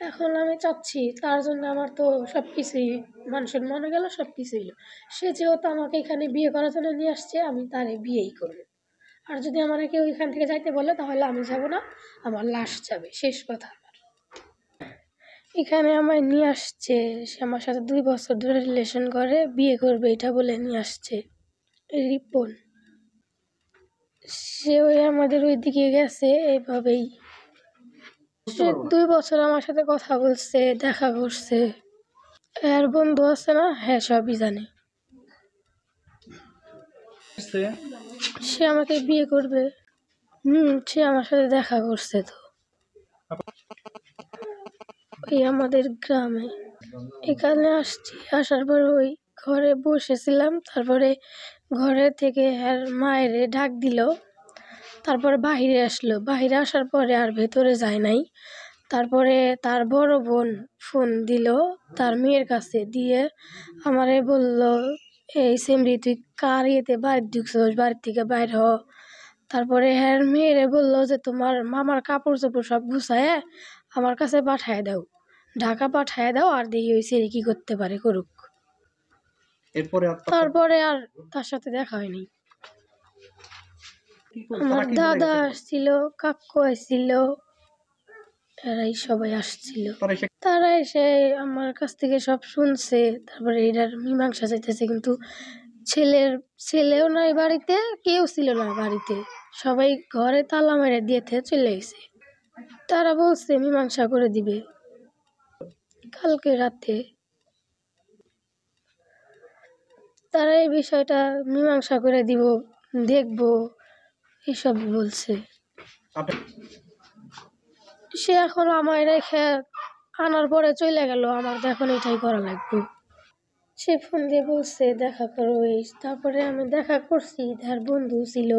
এখন আমি চাচ্ছি তার জন্য আমার তো সব কিছুই মানুষের মনে গেল, সব কিছুই হলো। সে যেহেতু আমাকে এখানে বিয়ে করার জন্য নিয়ে আসছে, আমি তারে বিয়েই করব। আর যদি আমার কেউ এখান থেকে যাইতে বলে তাহলে আমি যাব না, আমার লাশ যাবে, শেষ কথা আমার। এখানে আমায় নিয়ে আসছে, সে আমার সাথে 2 বছর ধরে রিলেশন করে, বিয়ে করবে এটা বলে নিয়ে আসছে রিপন। সে ওই আমাদের ওই দিকে গেছে এইভাবেই। সে 2 বছর আমার সাথে কথা বলছে, দেখা করছে। এর বন্ধু আছে না, হ্যাঁ সবই জানে। সে আমাকে বিয়ে করবে। সে আমার সাথে দেখা করছে তো ওই আমাদের গ্রামে। এখানে আসছি, আসার পর ওই ঘরে বসেছিলাম, তারপরে ঘরে থেকে আর মায়ের ডাক দিল, তারপরে বাহিরে আসলো। বাহিরে আসার পরে আর ভেতরে যায় নাই। তারপরে তার বড় বোন ফোন দিল তার মেয়ের কাছে, দিয়ে আমারে বলল, এই সেমরি তুই কার ইয়েতে বাড়ির ঢুকছোস, বাড়ির থেকে বাইর হ। তারপরে হ্যাঁ মেয়েরে বললো যে তোমার মামার কাপড় চোপড় সব গুছায় আমার কাছে পাঠায় দাও, ঢাকা পাঠায় দাও, আর দেখি ওই সেরি কি করতে পারে করুক। তারপরে আর তার সাথে দেখা হয়নি। আমার দাদা আসছিল, কাকু আসছিল, এরাই সবাই আসছিল। তারা এসে আমার কাছ থেকে সব শুনছে, তারপরে এটার মীমাংসা চাইতেছে। কিন্তু ছেলেও নাই বাড়িতে, কেউ ছিল না বাড়িতে, সবাই ঘরে তালা মেরে দিয়েতে চলে গেছে। তারা বলছে মীমাংসা করে দিবে কালকে রাতে। তারা এই বিষয়টা মীমাংসা করে দিব, দেখবো, এসব বলছে। সে এখন আমার রেখে আনার পরে চলে গেল, আমার তো এখন এটাই করা লাগবে। সে ফোন দিয়ে বলছে দেখা করো। তারপরে আমি দেখা করছি, তার বন্ধু ছিল।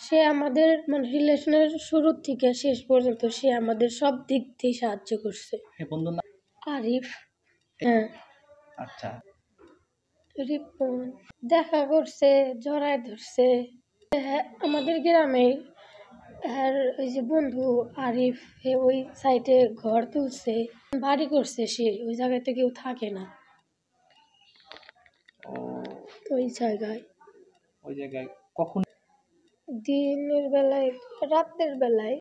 সে আমাদের মানে রিলেশনের শুরু থেকে শেষ পর্যন্ত সে আমাদের সব দিক দিয়ে সাহায্য করছে। আরিফ। হ্যাঁ। আচ্ছা। রিপন দেখা করছে, জড়ায় ধরছে। হ্যাঁ, আমাদের গ্রামে আর ওই যে বন্ধু আরিফ, ওই সাইডে ঘর তুলছে, বাড়ি করছে। সে ওই জায়গাতে কেউ থাকে না, ওই জায়গায় কখন দিনের বেলায়, রাতের বেলায়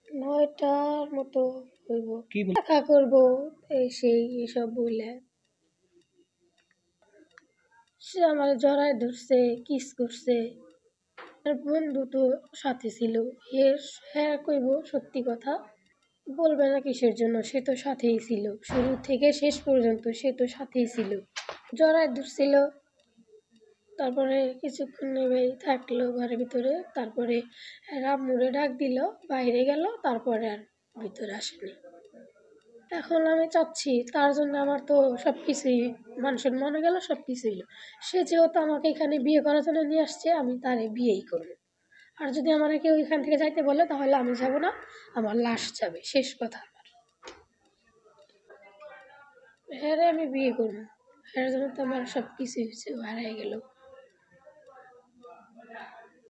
9টার মতো হইব, দেখা করবো এই সেই এসব বলে সে আমার জড়ায় ধরছে, কিস করছে। আর বন্ধু তো সাথে ছিল, হ্যাঁ কইব সত্যি কথা বলবে না কিসের জন্য, সে তো সাথেই ছিল শুরু থেকে শেষ পর্যন্ত, সে তো সাথেই ছিল, জড়ায় ধরছিল। তারপরে কিছুক্ষণ নেবেই থাকলো ঘরের ভিতরে, তারপরে আম্মুরে ডাক দিল, বাইরে গেল, তারপরে আর ভিতরে আসেনি। এখন আমি চাচ্ছি তার জন্য আমার তো সব কিছুই মানুষের মনে গেল, সব কিছুই হলো। সে যেহেতু আমাকে এখানে বিয়ে করার জন্য নিয়ে আসছে, আমি তারে বিয়েই করব। আর যদি আমার কেউ এখান থেকে যাইতে বলে তাহলে আমি যাব না, আমার লাশ যাবে, শেষ কথা আমার। হ্যাঁ আমি বিয়ে করবো, হ্যাঁ জন্য তো আমার সব কিছুই হারাই গেল।